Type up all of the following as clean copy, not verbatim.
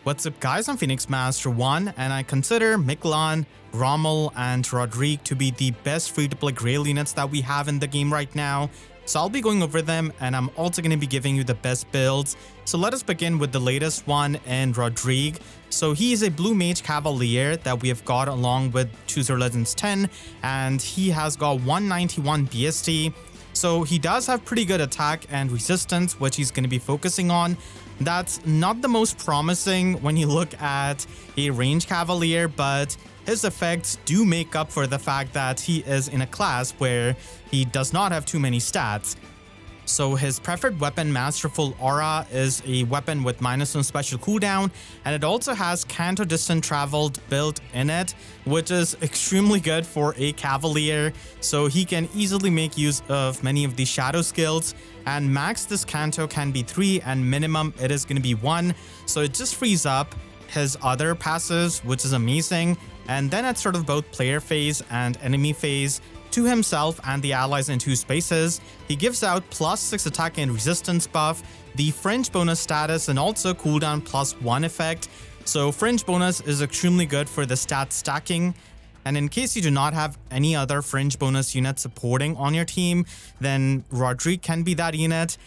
What's up guys, I'm Phoenix Master 1 and I consider Miklan, Gromell and Rodrigue to be the best free-to-play Grail units that we have in the game right now. So I'll be going over them and I'm also going to be giving you the best builds. So let us begin with the latest one in Rodrigue. So he is a blue mage cavalier that we have got along with Choose Your Legends 10 and he has got 191 BST. So he does have pretty good attack and resistance, which he's going to be focusing on. That's not the most promising when you look at a range cavalier, but his effects do make up for the fact that he is in a class where he does not have too many stats. So his preferred weapon, Masterful Aura, is a weapon with -1 special cooldown, and it also has Canto Distant Traveled built in it, which is extremely good for a cavalier, so he can easily make use of many of the shadow skills, and max this Canto can be 3 and minimum it is going to be 1, so it just frees up his other passives, which is amazing. And then at sort of both player phase and enemy phase, to himself and the allies in 2 spaces, he gives out +6 attack and resistance buff, the fringe bonus status, and also cooldown +1 effect. So fringe bonus is extremely good for the stat stacking. And in case you do not have any other fringe bonus unit supporting on your team, then Rodrigue can be that unit.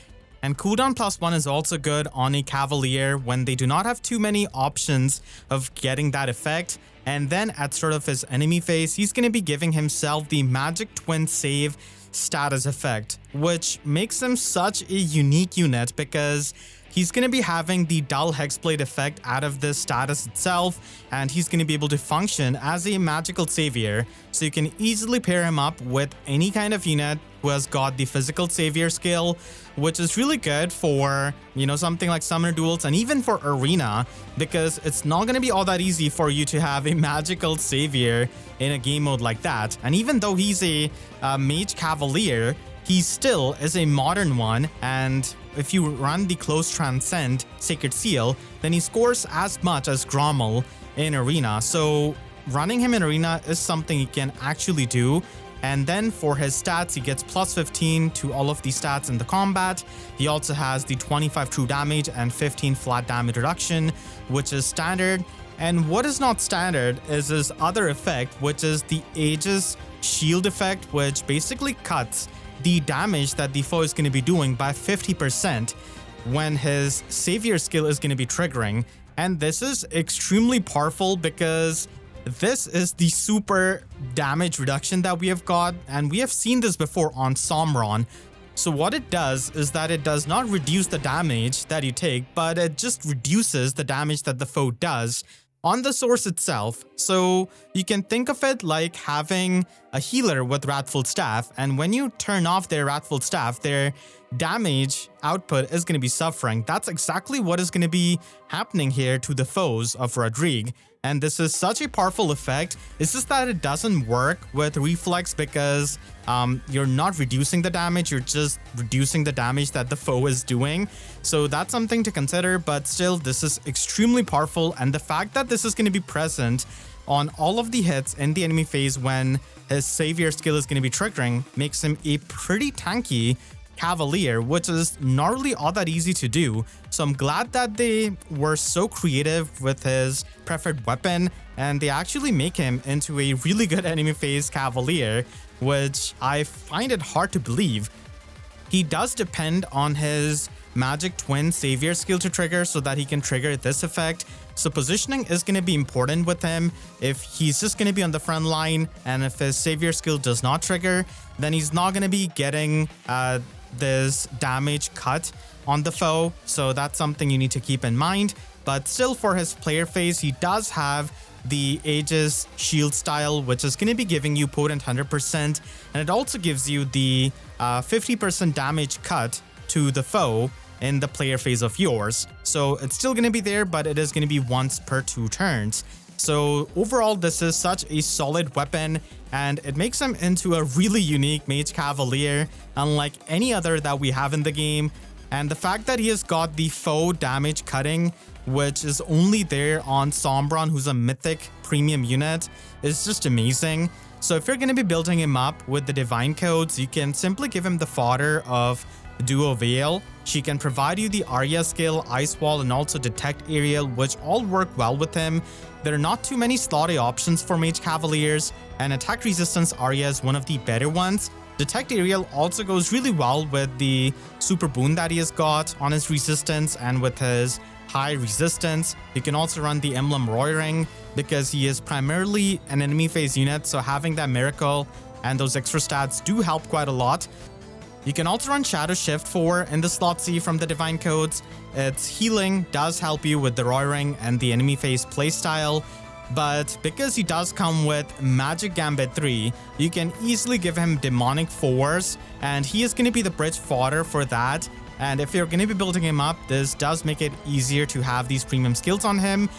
And cooldown +1 is also good on a cavalier when they do not have too many options of getting that effect. And then at sort of his enemy phase, he's going to be giving himself the Magic Twin Save status effect, which makes him such a unique unit because he's going to be having the Dull Hexblade effect out of this status itself, and he's going to be able to function as a magical savior. So you can easily pair him up with any kind of unit who has got the physical savior skill, which is really good for, something like summoner duels and even for arena, because it's not going to be all that easy for you to have a magical savior in a game mode like that. And even though he's a mage cavalier, he still is a modern one, and if you run the Close Transcend Sacred Seal, then he scores as much as Gromell in arena. So running him in arena is something he can actually do. And then for his stats, he gets +15 to all of the stats in the combat. He also has the 25 true damage and 15 flat damage reduction, which is standard. And what is not standard is his other effect, which is the Aegis Shield effect, which basically cuts the damage that the foe is going to be doing by 50% when his savior skill is going to be triggering. And this is extremely powerful because this is the super damage reduction that we have got, and we have seen this before on Somron. So what it does is that it does not reduce the damage that you take, but it just reduces the damage that the foe does on the source itself. So you can think of it like having a healer with Wrathful Staff, and when you turn off their Wrathful Staff, their damage output is going to be suffering. That's exactly what is going to be happening here to the foes of Rodrigue. And this is such a powerful effect. It's just that it doesn't work with Reflex because you're not reducing the damage, you're just reducing the damage that the foe is doing. So that's something to consider, but still, this is extremely powerful. And the fact that this is going to be present on all of the hits in the enemy phase when his savior skill is going to be triggering makes him a pretty tanky cavalier, which is not really all that easy to do. So I'm glad that they were so creative with his preferred weapon and they actually make him into a really good enemy phase cavalier, which I find it hard to believe. He does depend on his Magic Twin Savior skill to trigger so that he can trigger this effect. So positioning is going to be important with him. If he's just going to be on the front line and if his Savior skill does not trigger, then he's not going to be getting this damage cut on the foe. So that's something you need to keep in mind. But still, for his player phase, he does have the Aegis Shield style, which is going to be giving you potent 100%, and it also gives you the 50% damage cut to the foe in the player phase of yours. So it's still going to be there, but it is going to be once per 2 turns. So overall, this is such a solid weapon, and it makes him into a really unique mage cavalier, unlike any other that we have in the game. And the fact that he has got the foe damage cutting, which is only there on Sombron, who's a mythic premium unit, is just amazing. So if you're going to be building him up with the divine codes, you can simply give him the fodder of Duo Veil, She can provide you the Arya skill, Ice Wall, and also Detect Aerial, which all work well with him. There are not too many slot A options for Mage Cavaliers, and Attack Resistance Arya is one of the better ones. Detect Aerial also goes really well with the super boon that he has got on his resistance and with his high resistance. You can also run the Emblem Roaring because he is primarily an enemy phase unit, so having that miracle and those extra stats do help quite a lot. You can also run Shadow Shift 4 in the slot C from the Divine Codes. Its healing does help you with the Roaring and the enemy phase playstyle, but because he does come with Magic Gambit 3, you can easily give him Demonic Force, and he is going to be the bridge fodder for that. And if you're going to be building him up, this does make it easier to have these premium skills on him.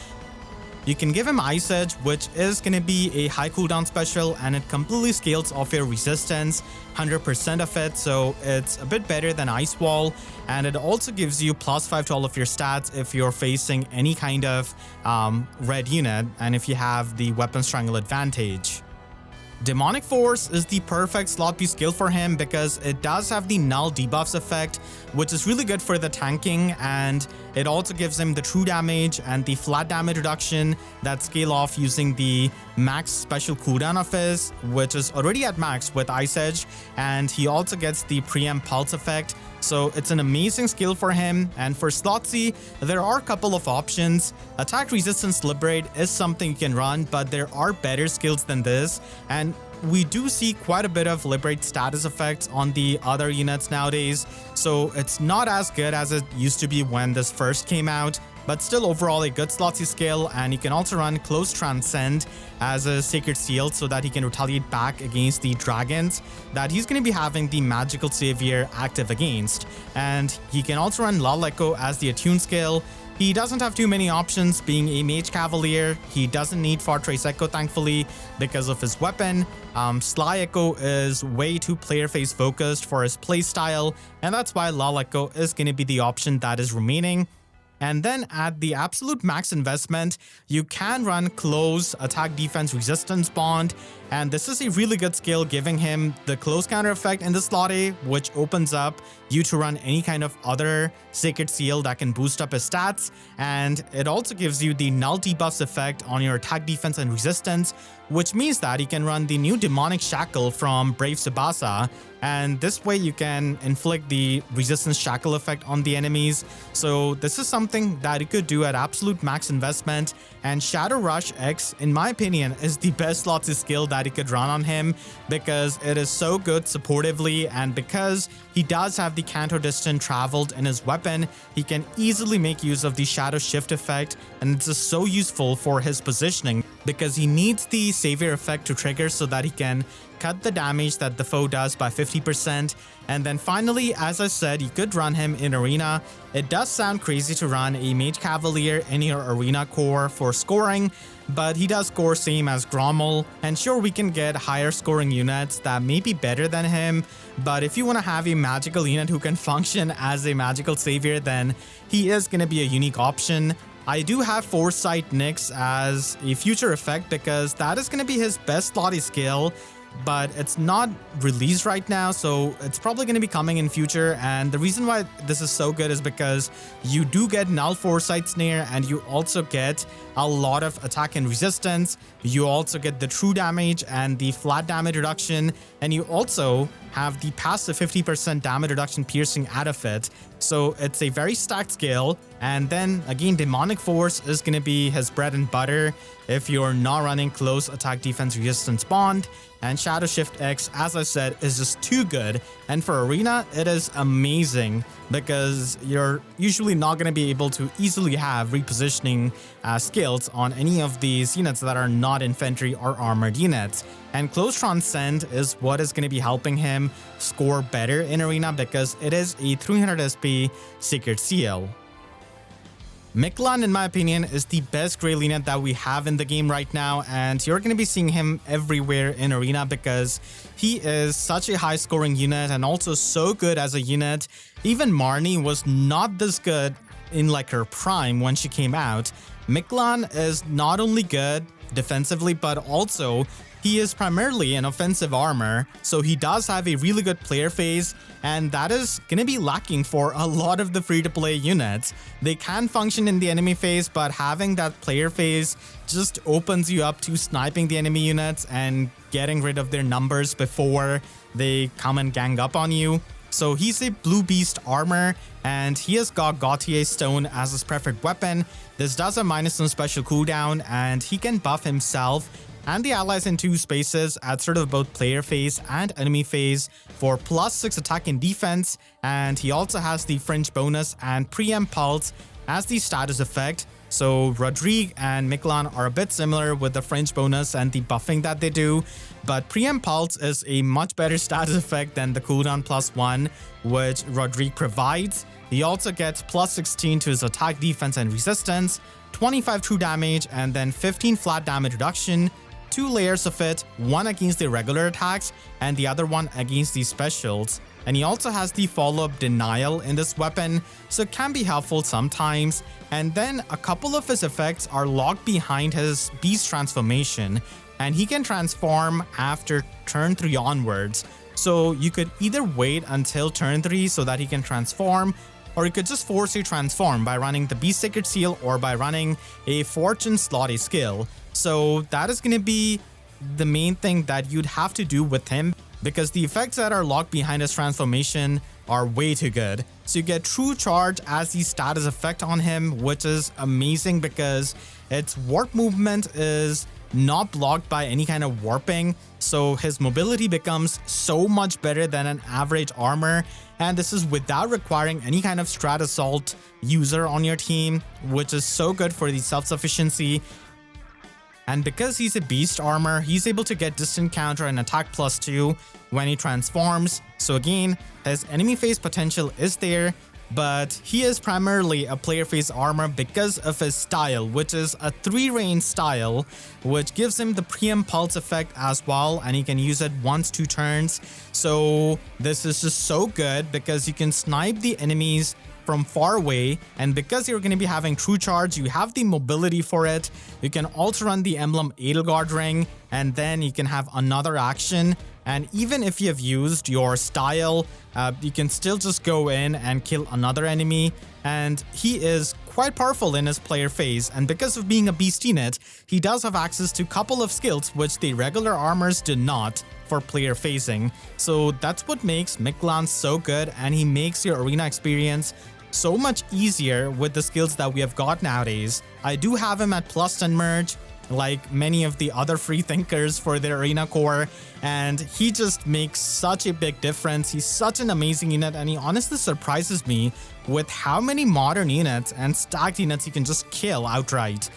You can give him Ice Edge, which is going to be a high cooldown special, and it completely scales off your resistance, 100% of it, so it's a bit better than Ice Wall. And it also gives you +5 to all of your stats if you're facing any kind of red unit, and if you have the Weapon Strangle advantage. Demonic Force is the perfect slot B skill for him because it does have the null debuffs effect, which is really good for the tanking, and it also gives him the true damage and the flat damage reduction that scale off using the max special cooldown of his, which is already at max with Ice Edge, and he also gets the preempt pulse effect. So it's an amazing skill for him. And for slot C, there are a couple of options. Attack Resistance Liberate is something you can run, but there are better skills than this, and we do see quite a bit of Liberate status effects on the other units nowadays, so it's not as good as it used to be when this first came out, but still overall a good slot C skill. And you can also run Close Transcend as a Sacred Seal so that he can retaliate back against the dragons that he's going to be having the Magical Savior active against. And he can also run Lull Echo as the Attune skill. He doesn't have too many options being a Mage Cavalier. He doesn't need Fortress Echo, thankfully, because of his weapon. Sly Echo is way too player phase focused for his playstyle, and that's why Lull Echo is going to be the option that is remaining. And then at the absolute max investment, you can run Close Attack Defense Resistance Bond, and this is a really good skill, giving him the close counter effect in the slot A, which opens up you to run any kind of other Sacred Seal that can boost up his stats, and it also gives you the null debuffs effect on your attack defense and resistance, which means that you can run the new Demonic Shackle from Brave Tsubasa, and this way you can inflict the resistance shackle effect on the enemies. So this is something that you could do at absolute max investment, and Shadow Rush X, in my opinion, is the best slot C skill that you could run on him because it is so good supportively, and because he does have the Canto Distant Traveled in his weapon, he can easily make use of the Shadow Shift effect, and it's just so useful for his positioning because he needs the Savior effect to trigger so that he can cut the damage that the foe does by 50%. And then finally, as I said, you could run him in Arena. It does sound crazy to run a Mage Cavalier in your Arena core for scoring, but he does score same as Gromell, and sure, we can get higher scoring units that may be better than him, but if you want to have a magical unit who can function as a magical savior, then he is going to be a unique option. I do have Foresight Nyx as a future effect because that is going to be his best slotty skill, but it's not released right now, so it's probably going to be coming in future. And the reason why this is so good is because you do get Null Foresight Snare, and you also get a lot of attack and resistance. You also get the true damage and the flat damage reduction, and you also have the passive 50% damage reduction piercing out of it. So it's a very stacked skill. And then again, Demonic Force is going to be his bread and butter if you're not running Close Attack Defense Resistance Bond. And Shadow Shift X, as I said, is just too good. And for Arena, it is amazing because you're usually not going to be able to easily have repositioning skills on any of these units that are not infantry or armored units. And Close Transcend is what is going to be helping him score better in Arena because it is a 300 SP Sacred Seal. Miklan, in my opinion, is the best Grail unit that we have in the game right now, and you're going to be seeing him everywhere in Arena because he is such a high scoring unit and also so good as a unit. Even Marnie was not this good in like her prime when she came out. Miklan is not only good defensively, but also he is primarily an offensive armor, so he does have a really good player phase, and that is gonna be lacking for a lot of the free-to-play units. They can function in the enemy phase, but having that player phase just opens you up to sniping the enemy units and getting rid of their numbers before they come and gang up on you. So he's a blue beast armor, and he has got Gautier Stone as his preferred weapon. This does a -1 special cooldown, and he can buff himself and the allies in 2 spaces at sort of both player phase and enemy phase for +6 attack and defense, and he also has the fringe bonus and preempt pulse as the status effect. So Rodrigue and Miklan are a bit similar with the fringe bonus and the buffing that they do, but preempt pulse is a much better status effect than the cooldown +1 which Rodrigue provides. He also gets +16 to his attack, defense, and resistance, 25 true damage, and then 15 flat damage reduction. 2 layers of it, one against the regular attacks and the other one against the specials. And he also has the follow-up denial in this weapon, so it can be helpful sometimes. And then a couple of his effects are locked behind his beast transformation, and he can transform after turn 3 onwards. So you could either wait until turn 3 so that he can transform, or you could just force a transform by running the Beast Sacred Seal or by running a Fortune Slotty skill. So that is going to be the main thing that you'd have to do with him, because the effects that are locked behind his transformation are way too good. So you get True Charge as the status effect on him, which is amazing because its warp movement is not blocked by any kind of warping, so his mobility becomes so much better than an average armor, and this is without requiring any kind of strat assault user on your team, which is so good for the self-sufficiency. And because he's a beast armor, he's able to get distant counter and attack +2 when he transforms. So again, his enemy phase potential is there, but he is primarily a player phase armor because of his style, which is a 3-range style, which gives him the preempt pulse effect as well, and he can use it once 2 turns. So this is just so good because you can snipe the enemies from far away, and because you're going to be having True Charge, you have the mobility for it. You can also run the emblem Edelgard Ring, and then you can have another action. And even if you have used your style, you can still just go in and kill another enemy. And he is quite powerful in his player phase, and because of being a beast unit, he does have access to a couple of skills which the regular armors do not for player phasing. So that's what makes Miklan so good, and he makes your arena experience so much easier with the skills that we have got nowadays. I do have him at +10 merge, like many of the other free thinkers for their arena core, and he just makes such a big difference. He's such an amazing unit, and he honestly surprises me with how many modern units and stacked units he can just kill outright.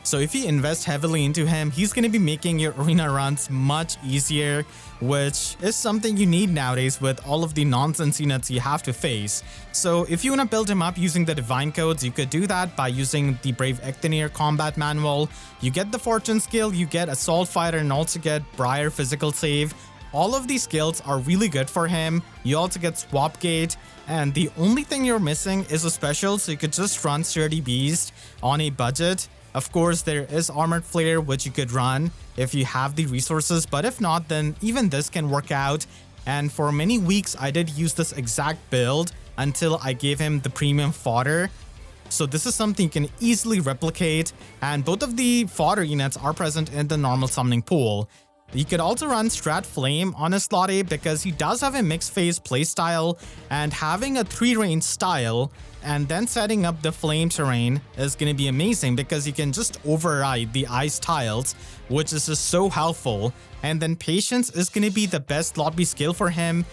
So if you invest heavily into him, he's going to be making your arena runs much easier, which is something you need nowadays with all of the nonsense units you have to face. So if you want to build him up using the divine codes, you could do that by using the Brave Echteneer combat manual. You get the Fortune skill, you get Assault Fighter, and also get Briar physical save. All of these skills are really good for him. You also get Swap Gate, and the only thing you're missing is a special, so you could just run Sturdy Beast on a budget. Of course, there is Armored Flare, which you could run if you have the resources, but if not, then even this can work out. And for many weeks, I did use this exact build until I gave him the premium fodder. So this is something you can easily replicate, and both of the fodder units are present in the normal summoning pool. You could also run Strat Flame on his slot A because he does have a mixed phase playstyle, and having a 3-range style and then setting up the flame terrain is going to be amazing because you can just override the ice tiles, which is just so helpful. And then Patience is going to be the best slot B skill for him.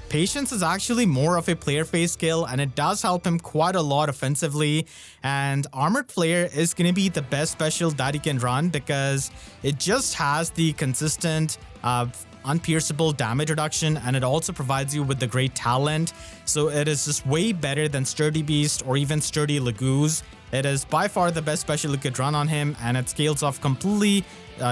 Patience is actually more of a player phase skill, and it does help him quite a lot offensively. And Armored Flare is going to be the best special that he can run because it just has the consistent unpierceable damage reduction, and it also provides you with the great talent. So it is just way better than Sturdy Beast or even Sturdy Lagoose. It is by far the best special you could run on him, and it scales off completely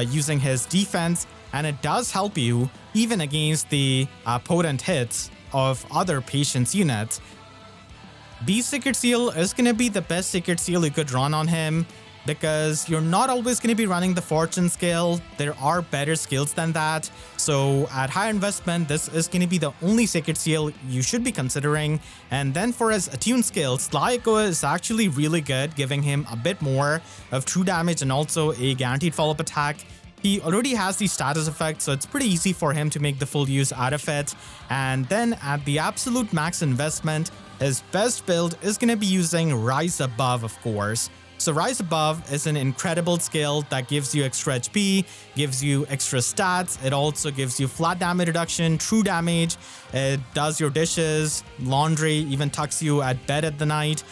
using his defense. And it does help you even against the potent hits of other Patience units. Beast Sacred Seal is going to be the best Sacred Seal you could run on him. because you're not always going to be running the fortune skill. There are better skills than that. So at higher investment, this is going to be the only sacred seal you should be considering. And then for his attuned skill, Sly Echo is actually really good, giving him a bit more of true damage and also a guaranteed follow-up attack. He already has the status effect, so it's pretty easy for him to make the full use out of it. And then at the absolute max investment, his best build is going to be using Rise Above, of course. So Rise Above is an incredible skill that gives you extra HP, gives you extra stats. It also gives you flat damage reduction, true damage. It does your dishes, laundry, even tucks you at bed at the night.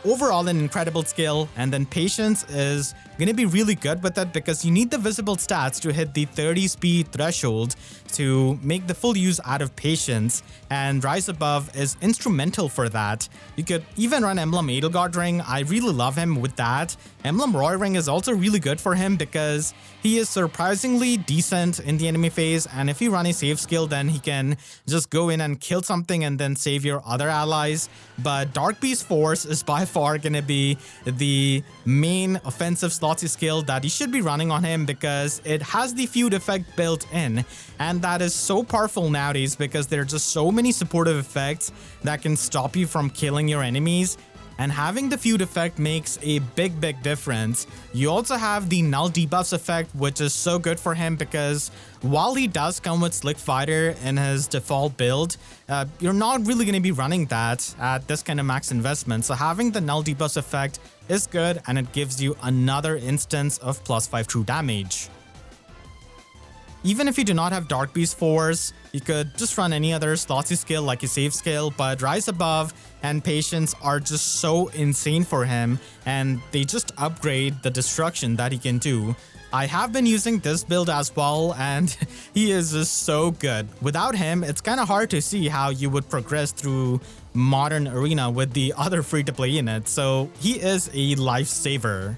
Overall, an incredible skill. And then Patience is going to be really good with it because you need the visible stats to hit the 30 speed threshold to make the full use out of Patience, and Rise Above is instrumental for that. You could even run Emblem Edelgard Ring. I really love him with that. Emblem Roy Ring is also really good for him because he is surprisingly decent in the enemy phase, and if you run a save skill, then he can just go in and kill something and then save your other allies. But Dark Beast Force is by far gonna be the main offensive slotsy skill that you should be running on him because it has the feud effect built in, and that is so powerful nowadays because there are just so many supportive effects that can stop you from killing your enemies. And having the feud effect makes a big difference. You also have the null debuffs effect, which is so good for him because while he does come with Slick Fighter in his default build, you're not really going to be running that at this kind of max investment. So having the null debuffs effect is good, and it gives you another instance of +5 true damage. Even if you do not have Dark Beast Force, you could just run any other slotsy skill like a save skill, but Rise Above and Patience are just so insane for him, and they just upgrade the destruction that he can do. I have been using this build as well, and he is just so good. Without him, it's kind of hard to see how you would progress through modern arena with the other free-to-play units, so he is a lifesaver.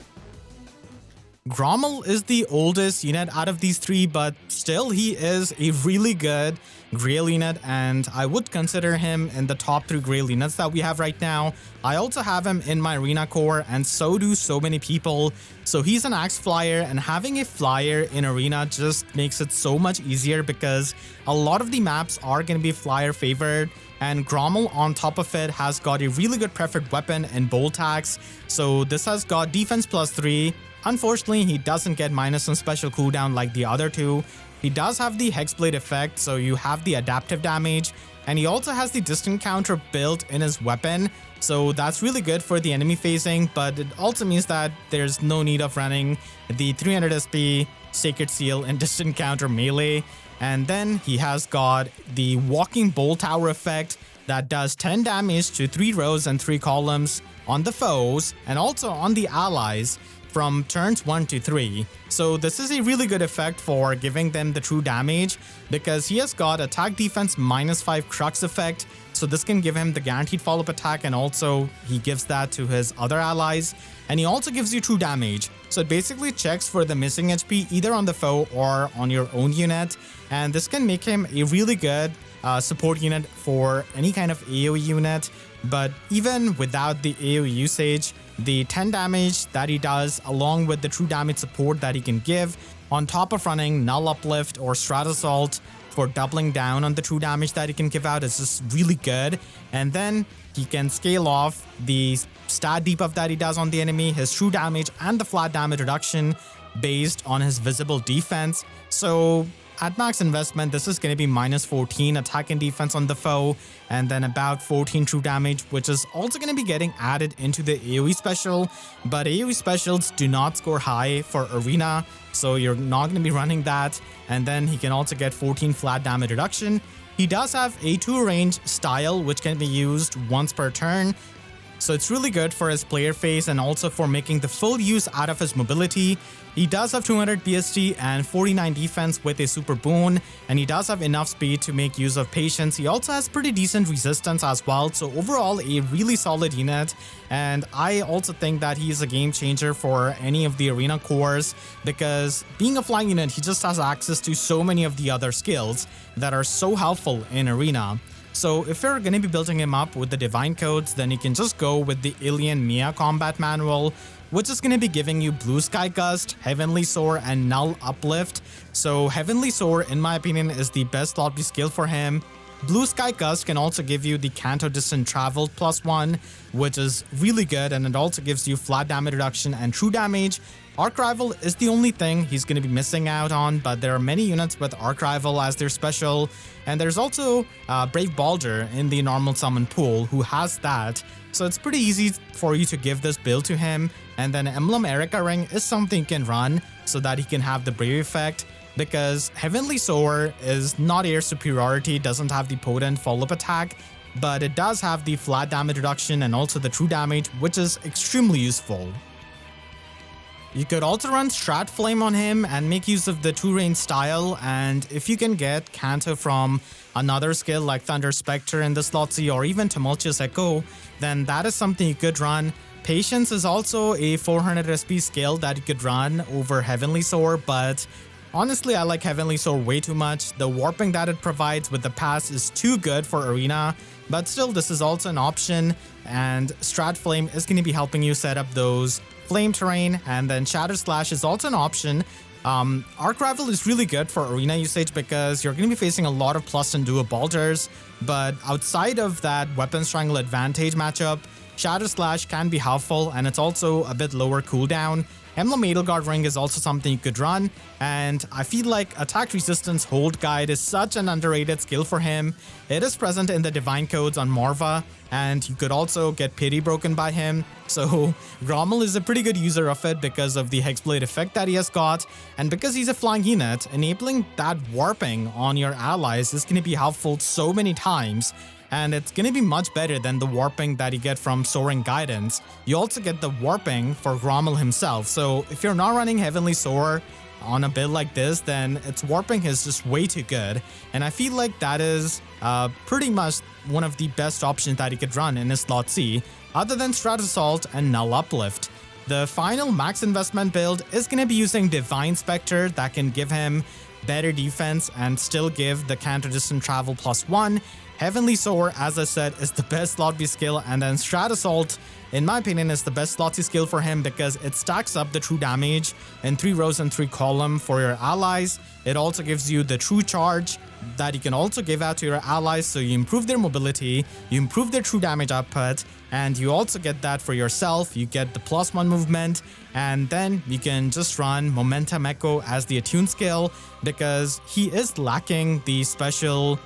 Gromell is the oldest unit out of these three, but still he is a really good Grail unit, and I would consider him in the top 3 Grail units that we have right now. I also have him in my arena core, and so do so many people. So he's an axe flyer, and having a flyer in arena just makes it so much easier because a lot of the maps are going to be flyer favored. And Gromell on top of it has got a really good preferred weapon in Bolt Axe. So this has got defense +3. Unfortunately, he doesn't get minus on special cooldown like the other two. He does have the Hexblade effect, so you have the adaptive damage, and he also has the distant counter built in his weapon, so that's really good for the enemy phasing, but it also means that there's no need of running the 300 SP Sacred Seal and distant counter melee. And then he has got the Walking Bolt Tower effect that does 10 damage to 3 rows and 3 columns on the foes and also on the allies from turns 1 to 3. So this is a really good effect for giving them the true damage because he has got attack defense -5 Crux effect. So this can give him the guaranteed follow-up attack, and also he gives that to his other allies. And he also gives you true damage. So it basically checks for the missing HP either on the foe or on your own unit. And this can make him a really good support unit for any kind of AoE unit. But even without the AoE usage, the 10 damage that he does, along with the true damage support that he can give, on top of running Null Uplift or Strat Assault for doubling down on the true damage that he can give out, is just really good. And then he can scale off the stat debuff that he does on the enemy, his true damage, and the flat damage reduction based on his visible defense. So at max investment, this is going to be -14 attack and defense on the foe, and then about 14 true damage, which is also going to be getting added into the AoE special. But AoE specials do not score high for arena, so you're not going to be running that. And then he can also get 14 flat damage reduction. He does have a 2 range style, which can be used once per turn. So it's really good for his player phase and also for making the full use out of his mobility. He does have 200 BST and 49 defense with a super boon, and he does have enough speed to make use of patience. He also has pretty decent resistance as well, so overall a really solid unit. And I also think that he's a game changer for any of the arena cores because being a flying unit, he just has access to so many of the other skills that are so helpful in arena. So if you're going to be building him up with the Divine Codes, then you can just go with the Alien Mia Combat Manual, which is going to be giving you Blue Sky Gust, Heavenly Soar, and Null Uplift. So Heavenly Soar, in my opinion, is the best slot B skill for him. Blue Sky Gust can also give you the Canto Distant Travel +1, which is really good, and it also gives you flat damage reduction and true damage. Arc Rival is the only thing he's going to be missing out on, but there are many units with Arc Rival as their special, and there's also Brave Balder in the normal summon pool who has that, so it's pretty easy for you to give this build to him. And then Emblem Erica Ring is something you can run so that he can have the Brave effect, because Heavenly Soar is not air superiority, doesn't have the potent follow-up attack, but it does have the flat damage reduction and also the true damage, which is extremely useful. You could also run Strat Flame on him and make use of the 2-range style, and if you can get Canto from another skill like Thunder Spectre in the slot C or even Tumultuous Echo, then that is something you could run. Patience is also a 400 SP skill that you could run over Heavenly Soar, but honestly, I like Heavenly Soar way too much. The warping that it provides with the pass is too good for Arena, but still, this is also an option, and Strat Flame is going to be helping you set up those flame terrain, and then Shatter Slash is also an option. Arc Rival is really good for Arena usage because you're going to be facing a lot of plus and duo Balders, but outside of that Weapon Strangle advantage matchup, Shatter Slash can be helpful, and it's also a bit lower cooldown. Emblem Edelgard Ring is also something you could run, and I feel like Attack Resistance Hold Guide is such an underrated skill for him. It is present in the Divine Codes on Morva, and you could also get Pity Broken by him, so Gromell is a pretty good user of it because of the Hexblade effect that he has got, and because he's a flying unit, enabling that warping on your allies is going to be helpful so many times. And it's going to be much better than the warping that you get from Soaring Guidance. You also get the warping for Gromell himself, so if you're not running Heavenly Soar on a build like this, then its warping is just way too good, and I feel like that is pretty much one of the best options that you could run in his slot C, other than Strat Assault and Null Uplift. The final max investment build is going to be using Divine Spectre that can give him better defense and still give the Canto Distant Travel +1. Heavenly Soar, as I said, is the best slot B skill, and then Strat Assault, in my opinion, is the best slot C skill for him because it stacks up the true damage in 3 rows and 3 column for your allies. It also gives you the true charge that you can also give out to your allies, so you improve their mobility, you improve their true damage output, and you also get that for yourself. You get the +1 movement, and then you can just run Momentum Echo as the attune skill because he is lacking the special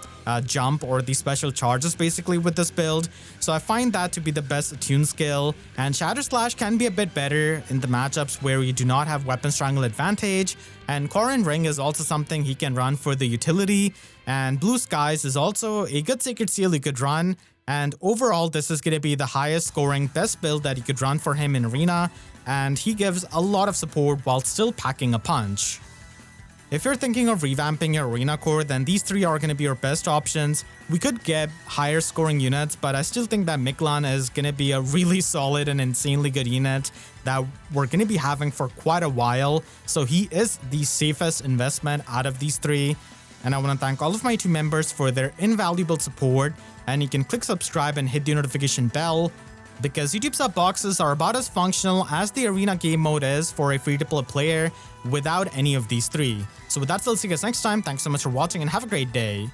jump or the special charges basically with this build, so I find that to be the best attune skill. And Shatter Slash can be a bit better in the matchups where you do not have Weapon Strangle advantage, and Korin Ring is also something he can run for the utility, and Blue Skies is also a good Sacred Seal you could run. And overall, this is going to be the highest scoring best build that you could run for him in Arena, and he gives a lot of support while still packing a punch. If you're thinking of revamping your Arena core, then these 3 are going to be your best options. We could get higher scoring units, but I still think that Miklan is going to be a really solid and insanely good unit that we're going to be having for quite a while. So he is the safest investment out of these 3. And I want to thank all of my 2 members for their invaluable support. And you can click subscribe and hit the notification bell, because YouTube sub boxes are about as functional as the Arena game mode is for a free-to-play player without any of these 3. So with that, I'll see you guys next time. Thanks so much for watching and have a great day.